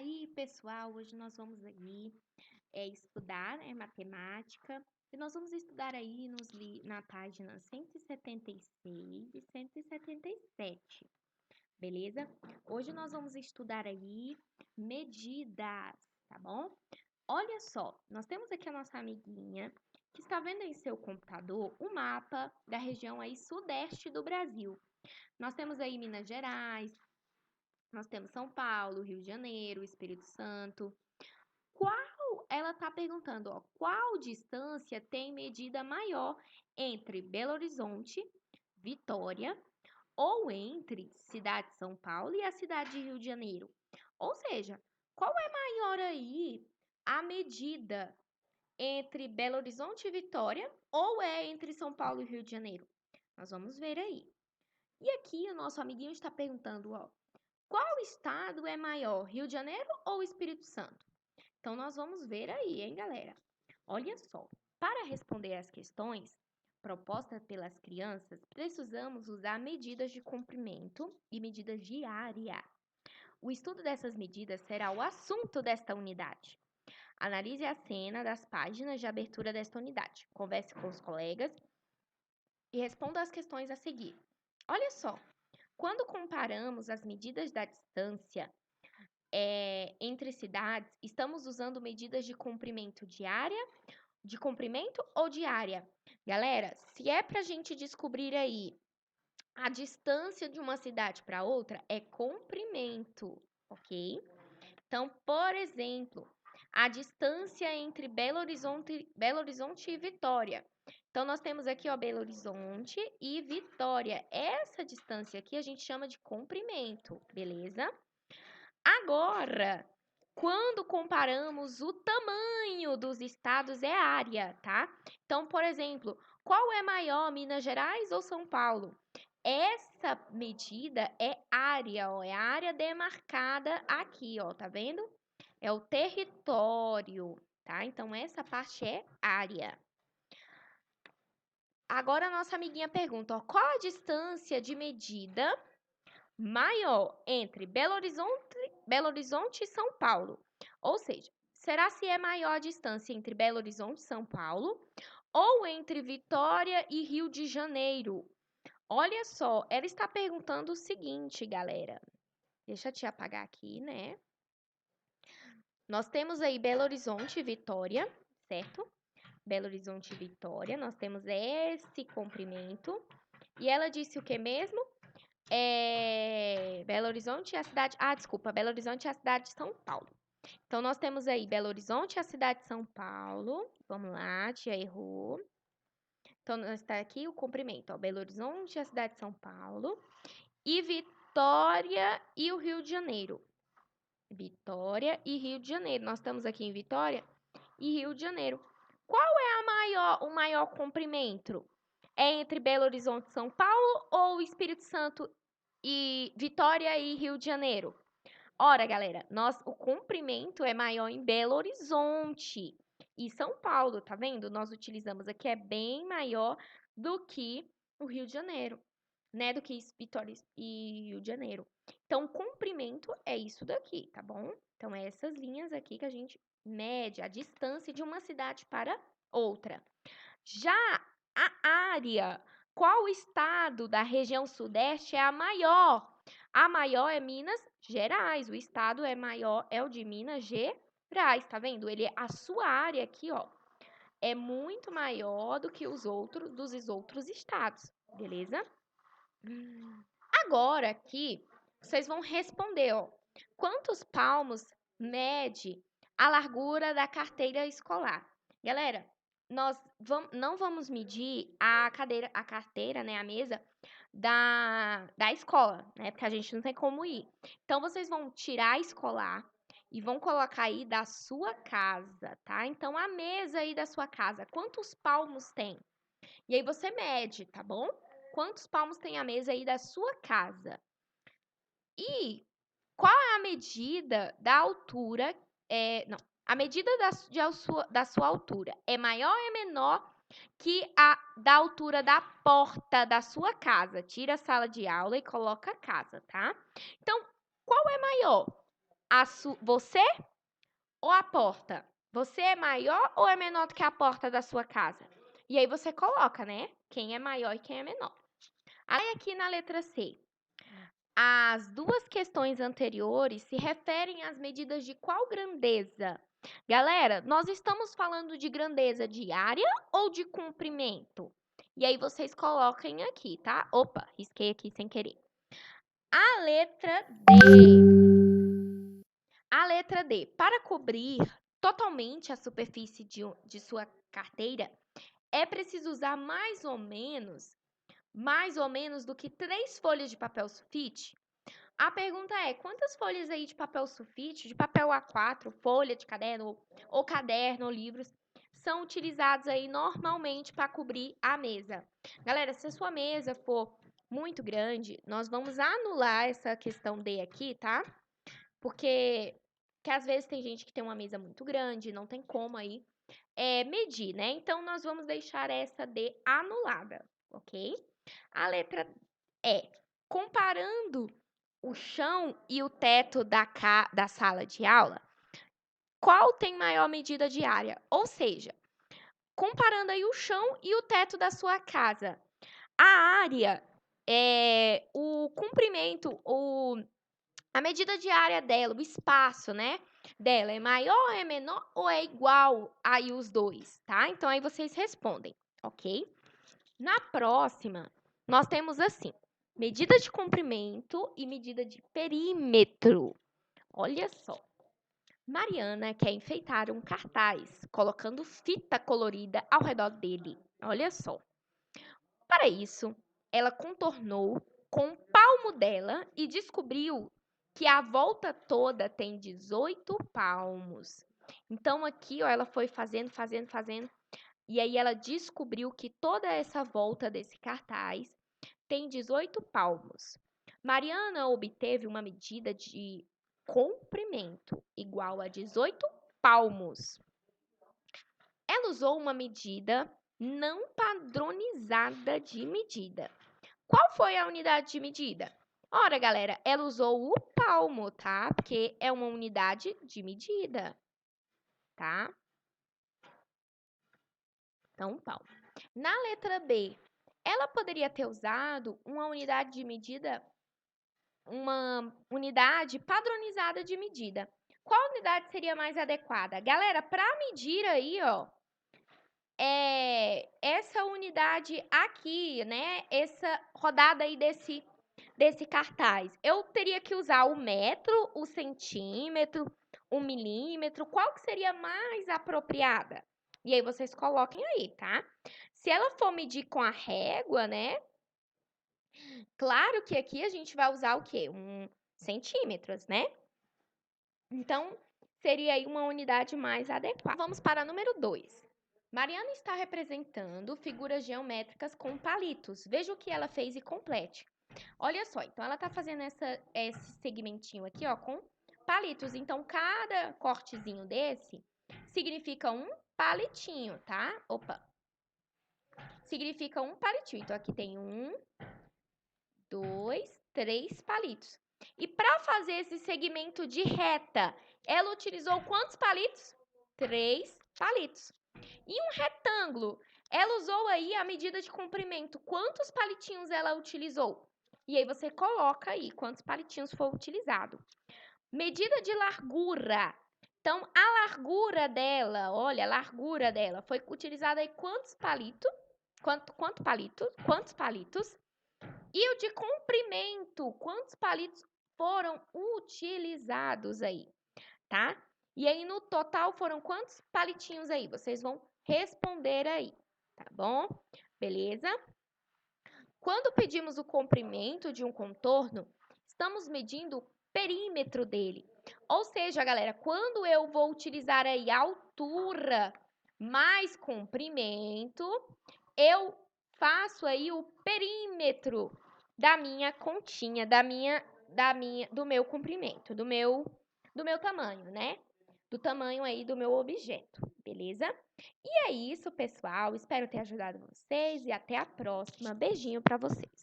aí, pessoal, hoje nós vamos aí estudar matemática e nós vamos estudar aí na página 176 e 177, beleza? Hoje nós vamos estudar aí medidas, tá bom? Olha só, nós temos aqui a nossa amiguinha que está vendo em seu computador o mapa da região aí sudeste do Brasil. Nós temos aí Minas Gerais, nós temos São Paulo, Rio de Janeiro, Espírito Santo. Ela está perguntando, ó, qual distância tem medida maior entre Belo Horizonte, Vitória, ou entre cidade de São Paulo e a cidade de Rio de Janeiro? Ou seja, qual é maior aí a medida entre Belo Horizonte e Vitória, ou é entre São Paulo e Rio de Janeiro? Nós vamos ver aí. E aqui o nosso amiguinho está perguntando, ó, qual estado é maior, Rio de Janeiro ou Espírito Santo? Então, nós vamos ver aí, hein, galera? Olha só, para responder as questões propostas pelas crianças, precisamos usar medidas de comprimento e medidas de área. O estudo dessas medidas será o assunto desta unidade. Analise a cena das páginas de abertura desta unidade. Converse com os colegas e responda as questões a seguir. Olha só, quando comparamos as medidas da distância entre cidades, estamos usando medidas de comprimento de área, de comprimento ou de área? Galera, se é para a gente descobrir aí a distância de uma cidade para outra, é comprimento, ok? Então, por exemplo, a distância entre Belo Horizonte e Vitória. Então, nós temos aqui, ó, Belo Horizonte e Vitória. Essa distância aqui a gente chama de comprimento, beleza? Agora, quando comparamos o tamanho dos estados, é área, tá? Então, por exemplo, qual é maior, Minas Gerais ou São Paulo? Essa medida é área, ó, é a área demarcada aqui, ó, tá vendo? É o território, tá? Então, essa parte é área. Agora, a nossa amiguinha pergunta, ó, qual a distância de medida maior entre Belo Horizonte e São Paulo? Ou seja, será se é maior a distância entre Belo Horizonte e São Paulo ou entre Vitória e Rio de Janeiro? Olha só, ela está perguntando o seguinte, galera. Deixa eu te apagar aqui, né? Nós temos aí Belo Horizonte e Vitória, certo? Belo Horizonte e Vitória, nós temos esse comprimento. E ela disse o que mesmo? Belo Horizonte e a cidade... Ah, desculpa, Belo Horizonte e a cidade de São Paulo. Então, nós temos aí Belo Horizonte e a cidade de São Paulo. Vamos lá, tia errou. Então, está aqui o comprimento, ó, Belo Horizonte e a cidade de São Paulo. E Vitória e o Rio de Janeiro. Vitória e Rio de Janeiro. Nós estamos aqui em Vitória e Rio de Janeiro. Qual é o maior comprimento? É entre Belo Horizonte e São Paulo ou Espírito Santo e Vitória e Rio de Janeiro? Ora, galera, o comprimento é maior em Belo Horizonte e São Paulo, tá vendo? Nós utilizamos aqui, é bem maior do que o Rio de Janeiro, né? Do que Vitória e Rio de Janeiro. Então, o comprimento é isso daqui, tá bom? Então, é essas linhas aqui que a gente mede a distância de uma cidade para outra. Já a área, qual estado da região sudeste é a maior? A maior é Minas Gerais. O estado é maior, é o de Minas Gerais, tá vendo? A sua área aqui, ó, é muito maior do que dos outros estados, beleza? Agora aqui, vocês vão responder, ó, quantos palmos mede a largura da carteira escolar? Galera, nós não vamos medir a carteira, né, a mesa da escola, né, porque a gente não tem como ir. Então, vocês vão tirar a escolar e vão colocar aí da sua casa, tá? Então, a mesa aí da sua casa, quantos palmos tem? E aí você mede, tá bom? Quantos palmos tem a mesa aí da sua casa? E qual é a medida da altura? Não, a medida da sua altura é maior ou é menor que a da altura da porta da sua casa? Tira a sala de aula e coloca a casa, tá? Então, qual é maior? Você ou a porta? Você é maior ou é menor do que a porta da sua casa? E aí você coloca, né? Quem é maior e quem é menor. Aí aqui na letra C. As duas questões anteriores se referem às medidas de qual grandeza? Galera, nós estamos falando de grandeza de área ou de comprimento? E aí vocês coloquem aqui, tá? Opa, risquei aqui sem querer. A letra D. A letra D. Para cobrir totalmente a superfície de sua carteira, é preciso usar mais ou menos do que 3 folhas de papel sulfite? A pergunta é, quantas folhas aí de papel sulfite, de papel A4, folha de caderno, ou caderno, ou livros, são utilizados aí normalmente para cobrir a mesa? Galera, se a sua mesa for muito grande, nós vamos anular essa questão D aqui, tá? Porque às vezes tem gente que tem uma mesa muito grande, não tem como aí medir, né? Então, nós vamos deixar essa D anulada, ok? A letra E. Comparando o chão e o teto da sala de aula, qual tem maior medida de área? Ou seja, comparando aí o chão e o teto da sua casa, a área, o comprimento, a medida de área dela, o espaço, né, dela é maior, é menor ou é igual aí os dois, tá? Então, aí vocês respondem, ok? Na próxima, nós temos assim, medida de comprimento e medida de perímetro. Olha só. Mariana quer enfeitar um cartaz, colocando fita colorida ao redor dele. Olha só. Para isso, ela contornou com o palmo dela e descobriu que a volta toda tem 18 palmos. Então, aqui, ó, ela foi fazendo, e aí ela descobriu que toda essa volta desse cartaz tem 18 palmos. Mariana obteve uma medida de comprimento igual a 18 palmos. Ela usou uma medida não padronizada de medida. Qual foi a unidade de medida? Ora, galera, ela usou o palmo, tá? Porque é uma unidade de medida, tá? Então, palmo. Na letra B, ela poderia ter usado uma unidade de medida, uma unidade padronizada de medida. Qual unidade seria mais adequada? Galera, para medir aí, ó, essa unidade aqui, né? Essa rodada aí desse cartaz. Eu teria que usar o metro, o centímetro, o milímetro. Qual que seria mais apropriada? E aí vocês coloquem aí, tá? Se ela for medir com a régua, né? Claro que aqui a gente vai usar o quê? Centímetros, né? Então, seria aí uma unidade mais adequada. Vamos para número 2. Mariana está representando figuras geométricas com palitos. Veja o que ela fez e complete. Olha só, então ela está fazendo esse segmentinho aqui, ó, com palitos. Então, cada cortezinho desse significa um palitinho, tá? Opa! Significa um palitinho. Então, aqui tem 1, 2, 3 palitos. E para fazer esse segmento de reta, ela utilizou quantos palitos? 3 palitos. E um retângulo, ela usou aí a medida de comprimento. Quantos palitinhos ela utilizou? E aí você coloca aí quantos palitinhos foi utilizado. Medida de largura. Então, a largura dela, olha, a largura dela foi utilizada aí quantos palitos? Quantos palitos? E o de comprimento, quantos palitos foram utilizados aí, tá? E aí, no total, foram quantos palitinhos aí? Vocês vão responder aí, tá bom? Beleza? Quando pedimos o comprimento de um contorno, estamos medindo o perímetro dele. Ou seja, galera, quando eu vou utilizar aí a altura mais comprimento, eu faço aí o perímetro da minha continha, do meu comprimento, do meu tamanho, né? Do tamanho aí do meu objeto, beleza? E é isso, pessoal. Espero ter ajudado vocês e até a próxima. Beijinho para vocês.